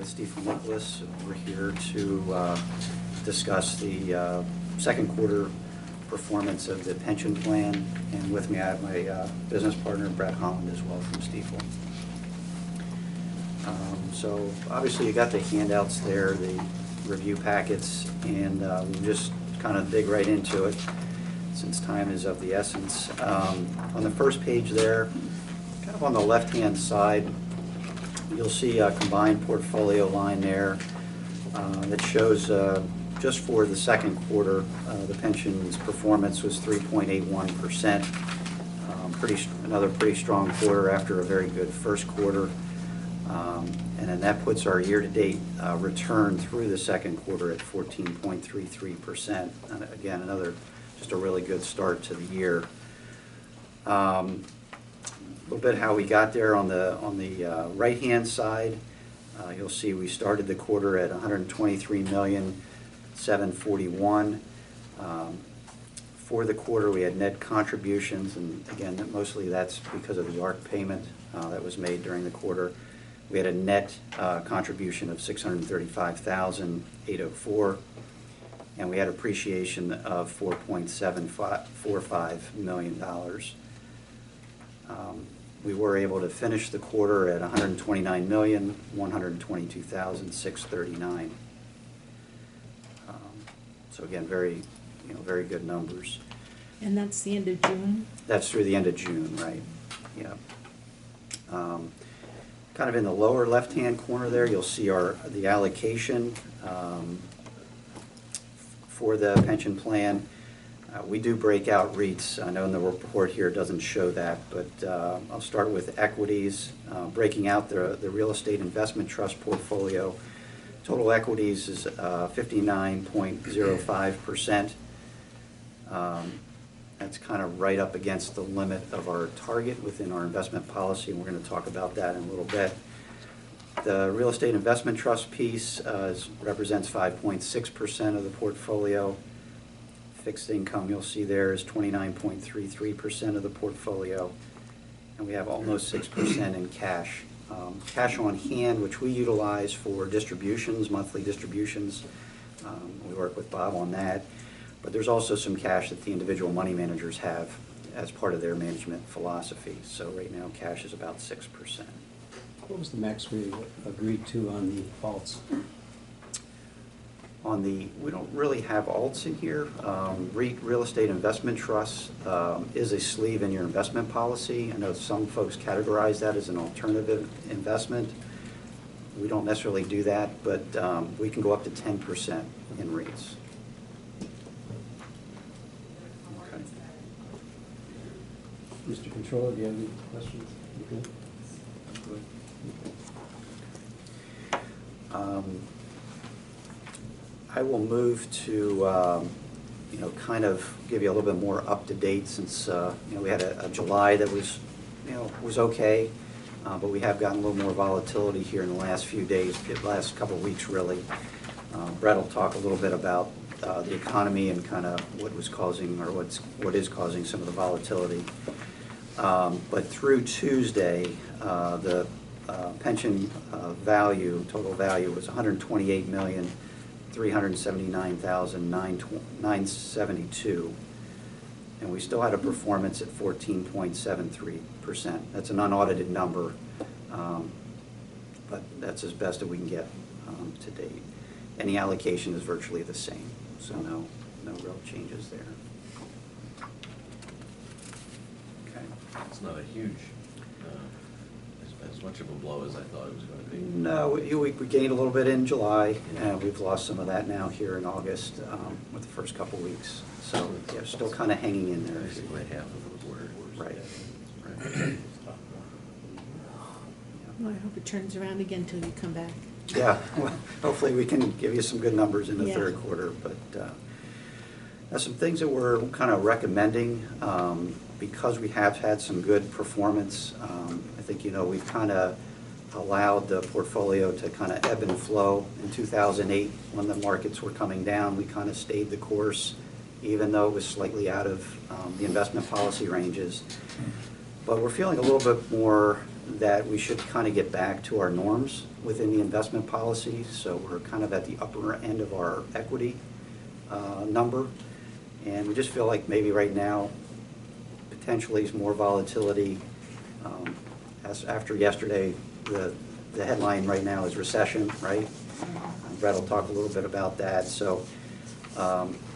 with Stifel Nicolaus. We're here to discuss the second quarter performance of the pension plan, and with me I have my business partner Brett Holland as well from Stifel. So obviously you got the handouts there, the review packets, and we'll just kind of dig right into it since time is of the essence. On the first page there, kind of on the left-hand side, you'll see a combined portfolio line there that shows just for the second quarter, the pension's performance was 3.81%. Another pretty strong quarter after a very good first quarter. And then that puts our year-to-date return through the second quarter at 14.33%. And again, just a really good start to the year. A little bit how we got there on the right-hand side. You'll see we started the quarter at $123,741,000. For the quarter, we had net contributions, and again, mostly that's because of the ARC payment that was made during the quarter. We had a net contribution of $635,804, and we had appreciation of $4.745 million. We were able to finish the quarter at $129,122,639. So again, very good numbers. And that's the end of June? That's through the end of June, right? Yeah. Kind of in the lower left-hand corner there, you'll see the allocation for the pension plan. We do break out REITs. I know in the report here it doesn't show that, but I'll start with equities, breaking out the real estate investment trust portfolio. Total equities is 59.05%. That's kind of right up against the limit of our target within our investment policy, and we're going to talk about that in a little bit. The real estate investment trust piece represents 5.6% of the portfolio. Fixed income, you'll see there, is 29.33% of the portfolio, and we have almost 6% in cash. Cash on hand, which we utilize for distributions, monthly distributions. We work with Bob on that. But there's also some cash that the individual money managers have as part of their management philosophy. So right now, cash is about 6%. What was the max we agreed to on the alts? We don't really have alts in here. Real estate investment trust is a sleeve in your investment policy. I know some folks categorize that as an alternative investment. We don't necessarily do that, but we can go up to 10% in REITs. Okay. Mr. Controller, do you have any questions? You good? Good. Okay. I will move to, kind of give you a little bit more up to date, since we had a July that was, was okay, but we have gotten a little more volatility here in the last few days, the last couple of weeks really. Brett will talk a little bit about the economy and kind of what was causing, or what is causing some of the volatility. But through Tuesday, the pension total value was $128,379,972, and we still had a performance at 14.73%. That's an unaudited number, but that's as best that we can get to date. And the allocation is virtually the same, so no real changes there. Okay. It's not a huge, as much of a blow as I thought it was going to be. No, we gained a little bit in July, and we've lost some of that now here in August with the first couple weeks. So yeah, still kind of hanging in there. Basically half of it was Right. Right. Well, I hope it turns around again until you come back. Yeah, well, hopefully we can give you some good numbers in the Yeah. third quarter. But some things that we're kind of recommending, because we have had some good performance. I think we've kind of allowed the portfolio to kind of ebb and flow. In 2008, when the markets were coming down, we kind of stayed the course, even though it was slightly out of the investment policy ranges. But we're feeling a little bit more that we should kind of get back to our norms within the investment policy. So we're kind of at the upper end of our equity number. And we just feel like maybe right now, potentially is more volatility. As after yesterday, the headline right now is recession, right? Brett will talk a little bit about that. So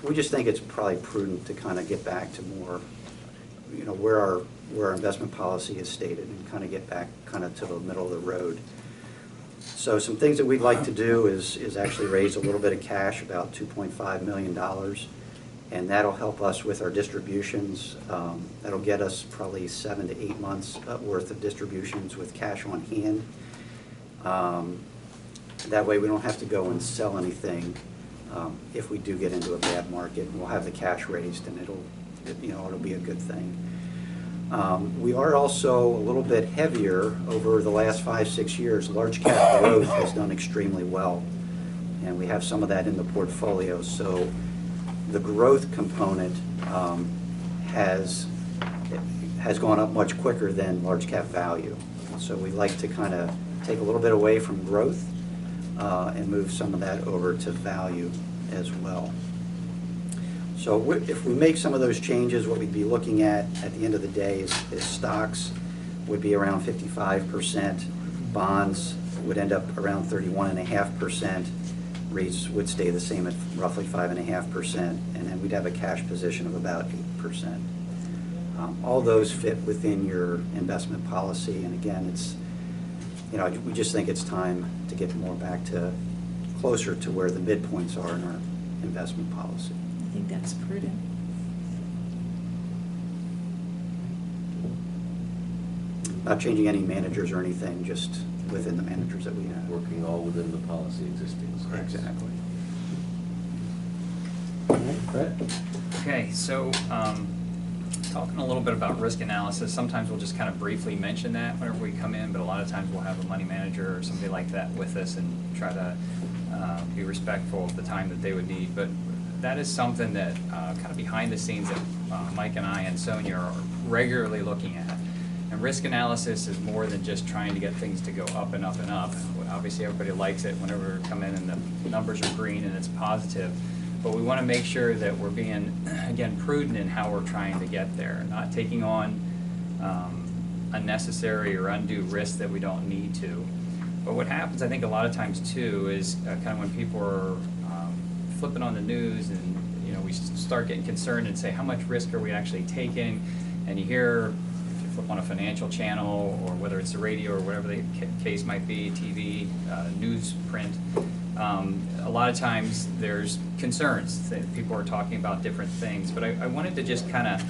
we just think it's probably prudent to kind of get back to more, you know, where our investment policy is stated, and kind of get back kind of to the middle of the road. So some things that we'd like to do is actually raise a little bit of cash, about $2.5 million, and that'll help us with our distributions. That'll get us probably 7 to 8 months worth of distributions with cash on hand. That way we don't have to go and sell anything if we do get into a bad market. We'll have the cash raised, and it'll be a good thing. We are also a little bit heavier over the last 5-6 years. Large cap growth has done extremely well, and we have some of that in the portfolio. So the growth component has gone up much quicker than large cap value. So we like to kind of take a little bit away from growth and move some of that over to value as well. So if we make some of those changes, what we'd be looking at the end of the day is stocks would be around 55%, bonds would end up around 31.5%, REITs would stay the same at roughly 5.5%, and then we'd have a cash position of about 8%. All those fit within your investment policy, and again, it's, you know, we just think it's time to get more back to closer to where the midpoints are in our investment policy. I think that's prudent. Not changing any managers or anything, just within the managers that we have. Working all within the policy existing. So Exactly. All right, Brett? Okay, so talking a little bit about risk analysis, sometimes we'll just kind of briefly mention that whenever we come in, but a lot of times we'll have a money manager or somebody like that with us and try to be respectful of the time that they would need. But that is something that kind of behind the scenes that Mike and I and Sonia are regularly looking at. And risk analysis is more than just trying to get things to go up and up and up. Obviously everybody likes it whenever we come in and the numbers are green and it's positive. But we want to make sure that we're being, again, prudent in how we're trying to get there, not taking on unnecessary or undue risk that we don't need to. But what happens, I think, a lot of times too, is kind of when people are flipping on the news and, you know, we start getting concerned and say, how much risk are we actually taking? And you hear, if you flip on a financial channel, or whether it's the radio or whatever the case might be, TV, newsprint, a lot of times there's concerns that people are talking about different things. But I wanted to just kind of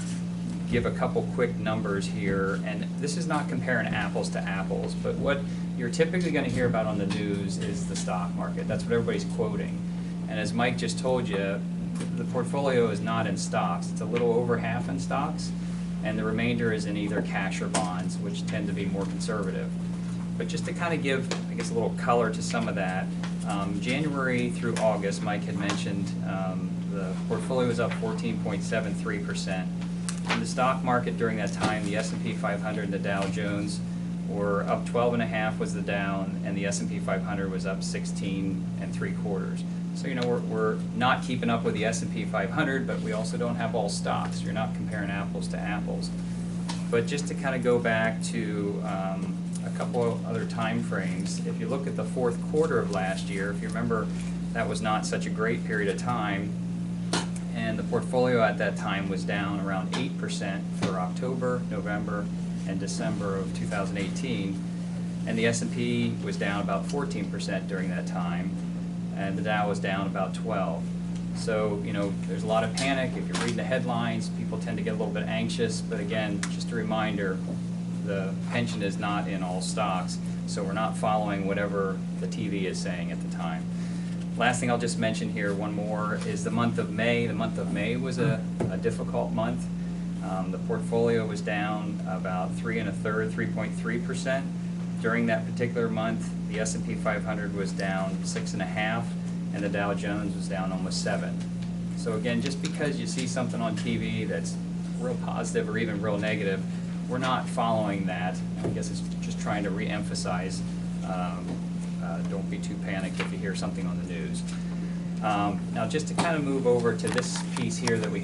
give a couple quick numbers here, and this is not comparing apples to apples, but what you're typically going to hear about on the news is the stock market. That's what everybody's quoting. And as Mike just told you, the portfolio is not in stocks. It's a little over half in stocks, and the remainder is in either cash or bonds, which tend to be more conservative. But just to kind of give, I guess, a little color to some of that, January through August, Mike had mentioned the portfolio was up 14.73%. In the stock market during that time, the S&P 500 and the Dow Jones were up 12.5 was the down, and the S&P 500 was up 16.75. So, you know, we're not keeping up with the S&P 500, but we also don't have all stocks. You're not comparing apples to apples. But just to kind of go back to a couple of other time frames, if you look at the fourth quarter of last year, if you remember, that was not such a great period of time, and the portfolio at that time was down around 8% for October, November, and December of 2018, and the S&P was down about 14% during that time, and the Dow was down about 12%. So, you know, there's a lot of panic. If you're reading the headlines, people tend to get a little bit anxious, but again, just a reminder, the pension is not in all stocks, so we're not following whatever the TV is saying at the time. Last thing I'll just mention here, one more, is the month of May. The month of May was a difficult month. The portfolio was down about 3.3%. During that particular month, the S&P 500 was down 6.5%, and the Dow Jones was down almost 7%. So again, just because you see something on TV that's real positive or even real negative, we're not following that. I guess it's just trying to re-emphasize, don't be too panicked if you hear something on the news. Now, just to kind of move over to this piece here that we